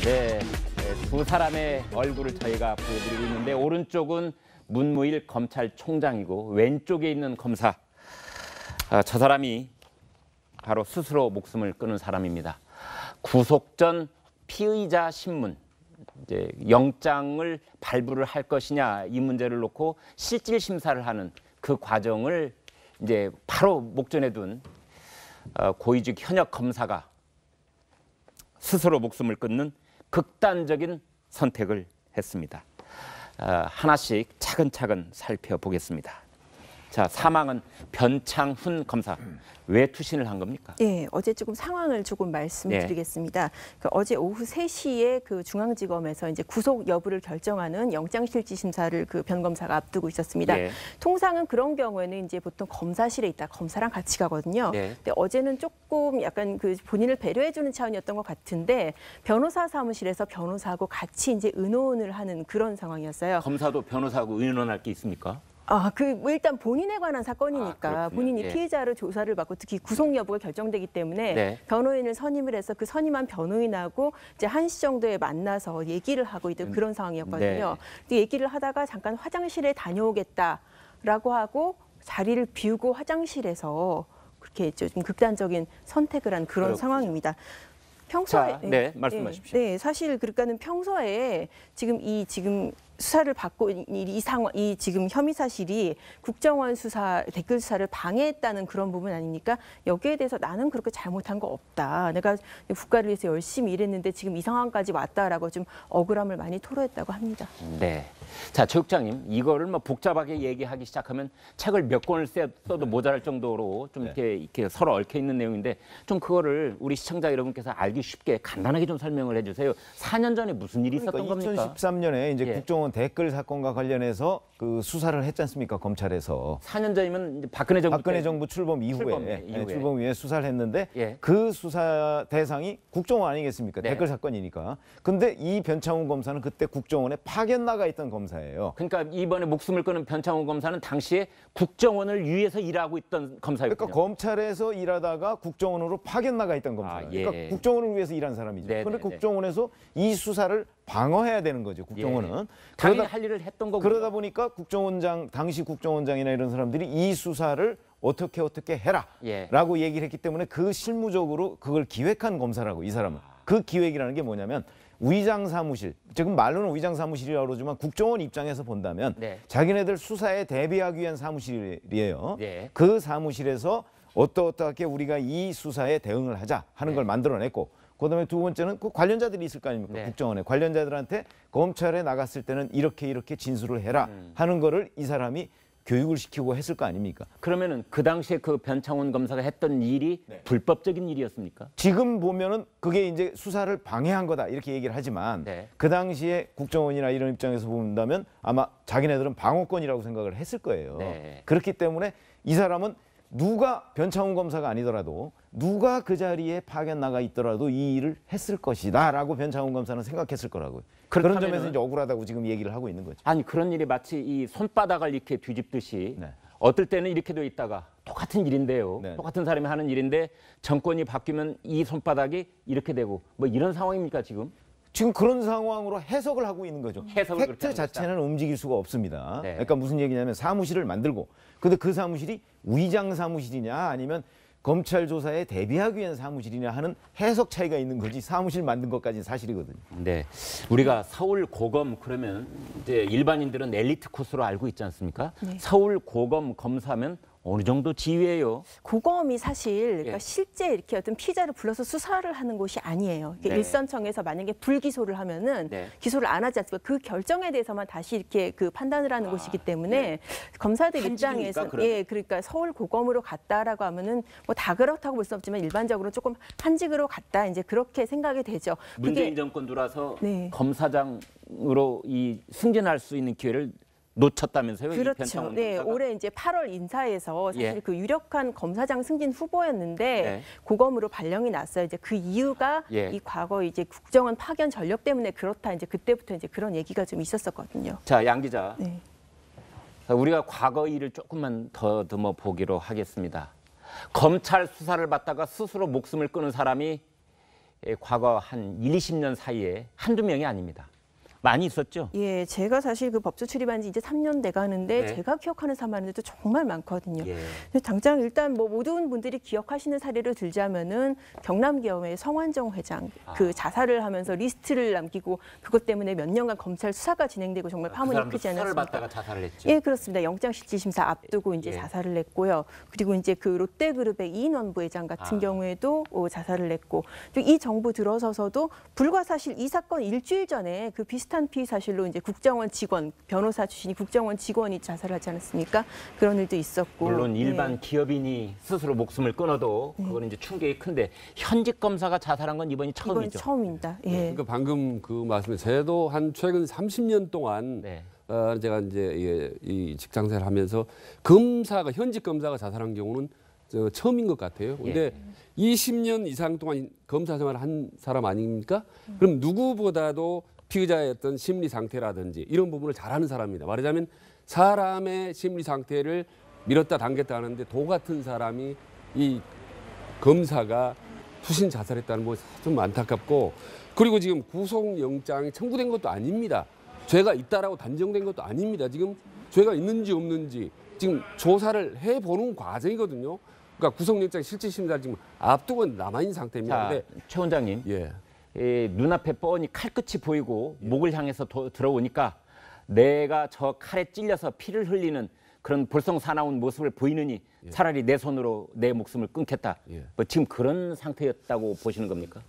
네, 두 사람의 얼굴을 저희가 보여드리고 있는데 오른쪽은 문무일 검찰총장이고 왼쪽에 있는 검사, 저 사람이 바로 스스로 목숨을 끊은 사람입니다. 구속 전 피의자 신문, 이제 영장을 발부를 할 것이냐 이 문제를 놓고 실질 심사를 하는 그 과정을 이제 바로 목전에 둔 고위직 현역 검사가 스스로 목숨을 끊는 극단적인 선택을 했습니다. 하나씩 차근차근 살펴보겠습니다. 자, 사망은 변창훈 검사. 왜 투신을 한 겁니까? 네, 어제 조금 상황을 조금 말씀드리겠습니다. 어제 오후 3시에 그 중앙지검에서 이제 구속 여부를 결정하는 영장실질심사를 그 변 검사가 앞두고 있었습니다. 예. 통상은 그런 경우에는 이제 보통 검사실에 있다 검사랑 같이 가거든요. 예. 근데 어제는 조금 약간 그 본인을 배려해주는 차원이었던 것 같은데 변호사 사무실에서 변호사하고 같이 이제 의논을 하는 그런 상황이었어요. 검사도 변호사하고 의논할 게 있습니까? 뭐 일단 본인에 관한 사건이니까 본인이 예. 피해자를 조사를 받고 특히 구속 여부가 결정되기 때문에 네. 변호인을 선임을 해서 그 선임한 변호인하고 이제 1시 정도에 만나서 얘기를 하고 있던 그런 상황이었거든요. 네. 얘기를 하다가 잠깐 화장실에 다녀오겠다라고 하고 자리를 비우고 화장실에서 그렇게 좀 극단적인 선택을 한 그런 상황입니다. 평소에 네, 말씀하십시오. 네, 사실 그러니까는 평소에 지금 수사를 받고 이 지금 혐의 사실이 국정원 수사 댓글 수사를 방해했다는 그런 부분 아닙니까? 여기에 대해서 나는 그렇게 잘못한 거 없다. 내가 국가를 위해서 열심히 일했는데 지금 이 상황까지 왔다라고 좀 억울함을 많이 토로했다고 합니다. 네. 자, 조 국장님, 이거를 뭐 복잡하게 얘기하기 시작하면 책을 몇 권을 써도 모자랄 정도로 좀 이렇게 서로 얽혀 있는 내용인데 좀 그거를 우리 시청자 여러분께서 알기 쉽게 간단하게 좀 설명을 해주세요. 4년 전에 무슨 일이 있었던 겁니까? 2013년에 이제 국정원 댓글 사건과 관련해서 그 수사를 했지 않습니까? 검찰에서. 4년 전이면 이제 박근혜 정부 출범 이후에 수사를 했는데 그 수사 대상이 국정원 아니겠습니까? 네. 댓글 사건이니까. 근데 이 변창훈 검사는 그때 국정원에 파견 나가 있던 검사예요. 그러니까 이번에 목숨을 끊은 변창훈 검사는 당시에 국정원을 위해서 일하고 있던 검사였군요. 그러니까 검찰에서 일하다가 국정원으로 파견 나가 있던 검사예요. 그러니까 국정원을 위해서 일한 사람이죠. 그런데 국정원에서 이 수사를 방어해야 되는 거죠. 국정원은. 당연히 할 일을 했던 거고. 그러다 보니까 당시 국정원장이나 이런 사람들이 이 수사를 어떻게 해라라고 얘기를 했기 때문에 그 실무적으로 그걸 기획한 검사라고 이 사람은. 그 기획이라는 게 뭐냐면 위장 사무실, 지금 말로는 위장 사무실이라고 그러지만 국정원 입장에서 본다면 자기네들 수사에 대비하기 위한 사무실이에요. 그 사무실에서 어떻게 우리가 이 수사에 대응을 하자 하는 걸 만들어냈고 그다음에 두 번째는 그 관련자들이 있을 거 아닙니까? 국정원에 관련자들한테 검찰에 나갔을 때는 이렇게 진술을 해라 하는 거를 이 사람이 교육을 시키고 했을 거 아닙니까? 그러면은 그 당시에 그 변창훈 검사가 했던 일이 불법적인 일이었습니까? 지금 보면은 그게 이제 수사를 방해한 거다 이렇게 얘기를 하지만 그 당시에 국정원이나 이런 입장에서 본다면 아마 자기네들은 방어권이라고 생각을 했을 거예요. 그렇기 때문에 이 사람은 누가 변창훈 검사가 아니더라도 누가 그 자리에 파견 나가 있더라도 이 일을 했을 것이다라고 변창훈 검사는 생각했을 거라고요. 그런 점에서 이제 억울하다고 지금 얘기를 하고 있는 거죠. 아니 그런 일이 마치 이 손바닥을 이렇게 뒤집듯이 어떨 때는 이렇게 돼 있다가 똑같은 일인데요. 똑같은 사람이 하는 일인데 정권이 바뀌면 이 손바닥이 이렇게 되고 뭐 이런 상황입니까 지금? 지금 그런 상황으로 해석을 하고 있는 거죠. 팩트 자체는 움직일 수가 없습니다. 그러니까 무슨 얘기냐면 사무실을 만들고 근데 그 사무실이 위장 사무실이냐 아니면 검찰 조사에 대비하기 위한 사무실이냐 하는 해석 차이가 있는 거지 사무실 만든 것까지는 사실이거든요. 네, 우리가 서울 고검 그러면 이제 일반인들은 엘리트 코스로 알고 있지 않습니까? 서울 고검 검사면 어느 정도 지위예요? 고검이 사실 그러니까 실제 이렇게 어떤 피의자를 불러서 수사를 하는 곳이 아니에요. 일선청에서 만약에 불기소를 하면은 기소를 안 하지 않습니까? 그 결정에 대해서만 다시 이렇게 그 판단을 하는 곳이기 때문에 검사들 입장에서 그러니까 서울 고검으로 갔다라고 하면은 뭐 다 그렇다고 볼 수 없지만 일반적으로 조금 한직으로 갔다 이제 그렇게 생각이 되죠. 문재인 정권 들어와서 검사장으로 승진할 수 있는 기회를 놓쳤다면서요? 그렇죠. 올해 이제 8월 인사에서 사실 그 유력한 검사장 승진 후보였는데 고검으로 발령이 났어요. 이제 그 이유가 이 과거 이제 국정원 파견 전력 때문에 그렇다. 이제 그때부터 이제 그런 얘기가 좀 있었었거든요. 자, 양 기자. 우리가 과거 일을 조금만 더듬어 보기로 하겠습니다. 검찰 수사를 받다가 스스로 목숨을 끊은 사람이 과거 한 20년 사이에 한두 명이 아닙니다. 많이 있었죠? 예, 제가 사실 그 법조 출입한 지 이제 3년 돼 가는데 네. 제가 기억하는 사례도 정말 많거든요. 예. 근데 당장 일단 뭐 모든 분들이 기억하시는 사례를 들자면은 경남기업의 성완정 회장 그 자살을 하면서 리스트를 남기고 그것 때문에 몇 년간 검찰 수사가 진행되고 정말 파문이 크지 수사를 않았습니까? 받다가 자살을 했죠. 예, 그렇습니다. 영장실질심사 앞두고 이제 예. 자살을 했고요. 그리고 이제 그 롯데그룹의 이인원 부회장 같은 경우에도 자살을 했고, 또 이 정부 들어서서도 불과 사실 이 사건 일주일 전에 그 비슷한 피의 사실로 이제 국정원 직원, 변호사 출신이 국정원 직원이 자살하지 않았습니까? 그런 일도 있었고. 물론 일반 예. 기업인이 스스로 목숨을 끊어도 그거는 이제 충격이 큰데 현직 검사가 자살한 건 이번이 이번 처음이죠. 처음입니다. 예. 그러니까 방금 그 말씀에 저도 한 최근 30년 동안 네. 제가 이제 이 직장생활 하면서 검사가 현직 검사가 자살한 경우는 처음인 것 같아요. 근데 20년 이상 동안 검사 생활을 한 사람 아닙니까? 그럼 누구보다도 피의자의 어떤 심리 상태라든지 이런 부분을 잘 아는 사람입니다. 말하자면 사람의 심리 상태를 밀었다 당겼다 하는데 도 같은 사람이 이 검사가 투신 자살했다는 거 좀 안타깝고, 그리고 지금 구속영장이 청구된 것도 아닙니다. 죄가 있다라고 단정된 것도 아닙니다. 지금 죄가 있는지 없는지 지금 조사를 해보는 과정이거든요. 그러니까 구속영장 실질심사를 지금 앞두고 남아있는 상태입니다. 자, 최 원장님. 예. 눈앞에 뻔히 칼끝이 보이고 목을 향해서 들어오니까 내가 저 칼에 찔려서 피를 흘리는 그런 볼썽사나운 모습을 보이느니 차라리 내 손으로 내 목숨을 끊겠다. 예. 뭐 지금 그런 상태였다고 보시는 겁니까?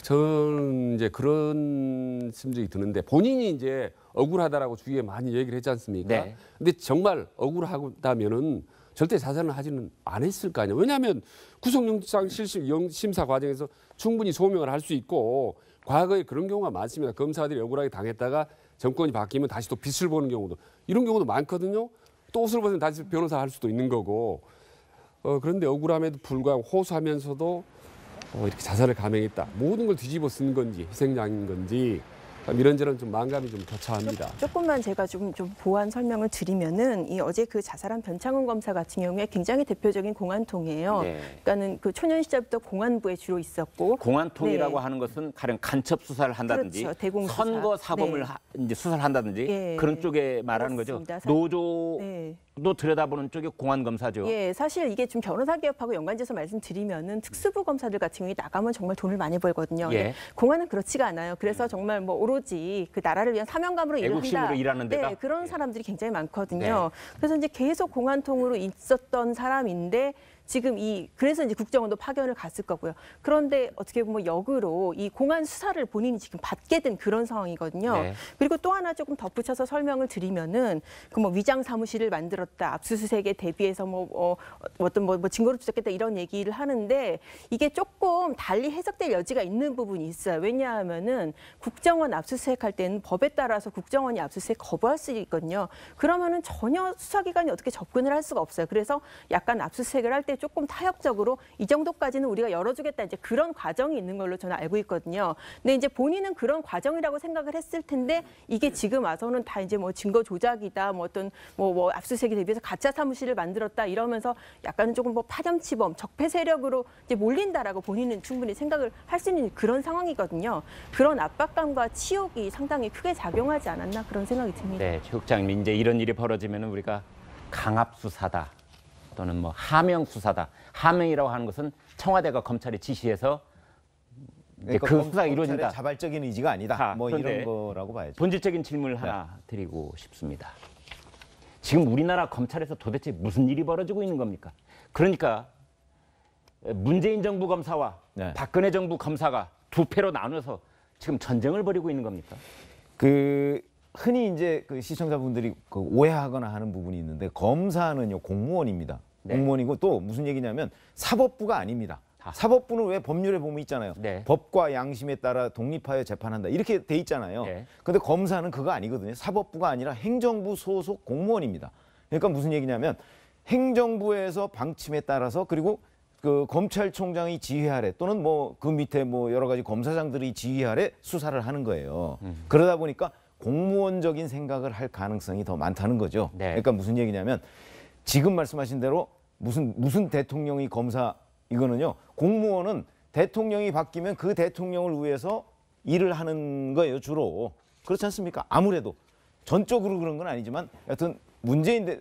저는 이제 그런 심정이 드는데, 본인이 이제 억울하다라고 주위에 많이 얘기를 했지 않습니까? 네. 근데 정말 억울하다면은 절대 자살은 하지는 않았을 거 아니에요. 왜냐하면 구속영장 심사 과정에서 충분히 소명을 할 수 있고, 과거에 그런 경우가 많습니다. 검사들이 억울하게 당했다가 정권이 바뀌면 다시 또 빛을 보는 경우도, 이런 경우도 많거든요. 또 옷을 벗으면 다시 변호사 할 수도 있는 거고. 그런데 억울함에도 불구하고 호소하면서도 이렇게 자살을 감행했다. 모든 걸 뒤집어 쓴 건지 희생양인 건지 이런저런 좀 마음감이 좀 교차합니다. 조금만 제가 좀 보완 설명을 드리면은 이 어제 그 자살한 변창훈 검사 같은 경우에 굉장히 대표적인 공안통이에요. 네. 그러니까는 그 초년 시절부터 공안부에 주로 있었고 공안통이라고 네. 하는 것은 가령 간첩 수사를 한다든지 그렇죠. 대공수사. 선거 사범을 네. 이제 수사를 한다든지 예. 그런 쪽에 말하는 그렇습니다. 거죠. 노조도 네. 들여다보는 쪽이 공안검사죠. 예, 사실 이게 좀 변호사 개업하고 연관지어서 말씀드리면은 특수부 검사들 같은 경우에 나가면 정말 돈을 많이 벌거든요. 예. 근데 공안은 그렇지가 않아요. 그래서 정말 뭐 오로지 그 나라를 위한 사명감으로 일을 애국심으로 한다. 일하는 데다? 네, 그런 예. 사람들이 굉장히 많거든요. 그래서 이제 계속 공안통으로 있었던 사람인데 지금 그래서 이제 국정원도 파견을 갔을 거고요. 그런데 어떻게 보면 역으로 이 공안 수사를 본인이 지금 받게 된 그런 상황이거든요. 네. 그리고 또 하나 조금 덧붙여서 설명을 드리면은 그 뭐 위장 사무실을 만들었다, 압수수색에 대비해서 어떤 증거를 추적했다 이런 얘기를 하는데 이게 조금 달리 해석될 여지가 있는 부분이 있어요. 왜냐하면은 국정원 압수수색할 때는 법에 따라서 국정원이 압수수색 거부할 수 있거든요. 그러면은 전혀 수사기관이 어떻게 접근을 할 수가 없어요. 그래서 약간 압수수색을 할 때 조금 타협적으로 이 정도까지는 우리가 열어주겠다 이제 그런 과정이 있는 걸로 저는 알고 있거든요. 근데 이제 본인은 그런 과정이라고 생각을 했을 텐데 이게 지금 와서는 다 이제 뭐 증거 조작이다, 뭐 어떤 뭐 압수수색에 대비해서 가짜 사무실을 만들었다 이러면서 약간은 조금 뭐 파렴치범, 적폐 세력으로 이제 몰린다라고 본인은 충분히 생각을 할 수 있는 그런 상황이거든요. 그런 압박감과 치욕이 상당히 크게 작용하지 않았나 그런 생각이 듭니다. 네, 최 국장님 이제 이런 일이 벌어지면 우리가 강압 수사다 또는 뭐 하명 수사다. 하명이라고 하는 것은 청와대가 검찰에 지시해서 그러니까 그 수사가 이루어진다. 자발적인 의지가 아니다. 자, 뭐 그런데 이런 거라고 봐야죠. 본질적인 질문을 하나 드리고 싶습니다. 지금 우리나라 검찰에서 도대체 무슨 일이 벌어지고 있는 겁니까? 그러니까 문재인 정부 검사와 네. 박근혜 정부 검사가 두 패로 나눠서 지금 전쟁을 벌이고 있는 겁니까? 흔히 이제 그 시청자분들이 그 오해하거나 하는 부분이 있는데 검사는요 공무원입니다. 네. 공무원이고 또 무슨 얘기냐면 사법부가 아닙니다. 사법부는 왜 법률에 보면 있잖아요. 네. 법과 양심에 따라 독립하여 재판한다. 이렇게 돼 있잖아요. 네. 근데 검사는 그거 아니거든요. 사법부가 아니라 행정부 소속 공무원입니다. 그러니까 무슨 얘기냐면 행정부에서 방침에 따라서 그리고 그 검찰총장이 지휘 아래 또는 뭐 그 밑에 뭐 여러 가지 검사장들이 지휘 아래 수사를 하는 거예요. 그러다 보니까 공무원적인 생각을 할 가능성이 더 많다는 거죠. 네. 그러니까 무슨 얘기냐면 지금 말씀하신 대로 무슨 대통령이 검사 이거는요. 공무원은 대통령이 바뀌면 그 대통령을 위해서 일을 하는 거예요, 주로. 그렇지 않습니까? 아무래도 전적으로 그런 건 아니지만 여하튼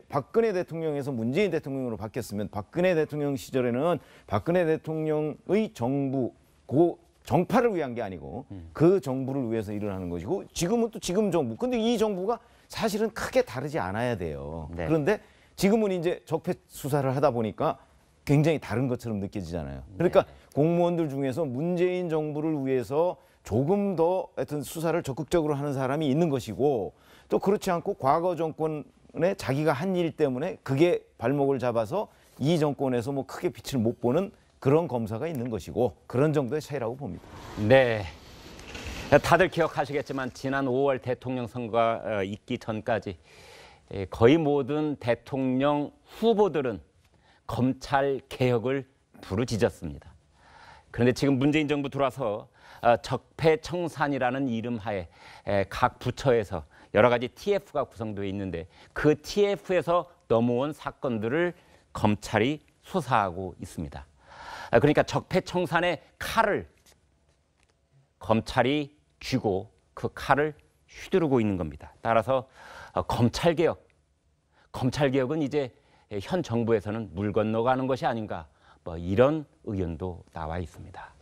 박근혜 대통령에서 문재인 대통령으로 바뀌었으면 박근혜 대통령 시절에는 박근혜 대통령의 정부, 그 정파를 위한 게 아니고 그 정부를 위해서 일을 하는 것이고 지금은 또 지금 정부. 근데 이 정부가 사실은 크게 다르지 않아야 돼요. 네. 그런데 지금은 이제 적폐 수사를 하다 보니까 굉장히 다른 것처럼 느껴지잖아요. 그러니까 공무원들 중에서 문재인 정부를 위해서 조금 더 하여튼 수사를 적극적으로 하는 사람이 있는 것이고 또 그렇지 않고 과거 정권에 자기가 한 일 때문에 그게 발목을 잡아서 이 정권에서 뭐 크게 빛을 못 보는 그런 검사가 있는 것이고 그런 정도의 차이라고 봅니다. 네. 다들 기억하시겠지만 지난 5월 대통령 선거가 있기 전까지 거의 모든 대통령 후보들은 검찰 개혁을 부르짖었습니다. 그런데 지금 문재인 정부 들어와서 적폐청산이라는 이름 하에 각 부처에서 여러 가지 TF가 구성되어 있는데 그 TF에서 넘어온 사건들을 검찰이 수사하고 있습니다. 그러니까 적폐청산의 칼을 검찰이 쥐고 그 칼을 휘두르고 있는 겁니다. 따라서 검찰개혁은 이제 현 정부에서는 물 건너가는 것이 아닌가 뭐 이런 의견도 나와 있습니다.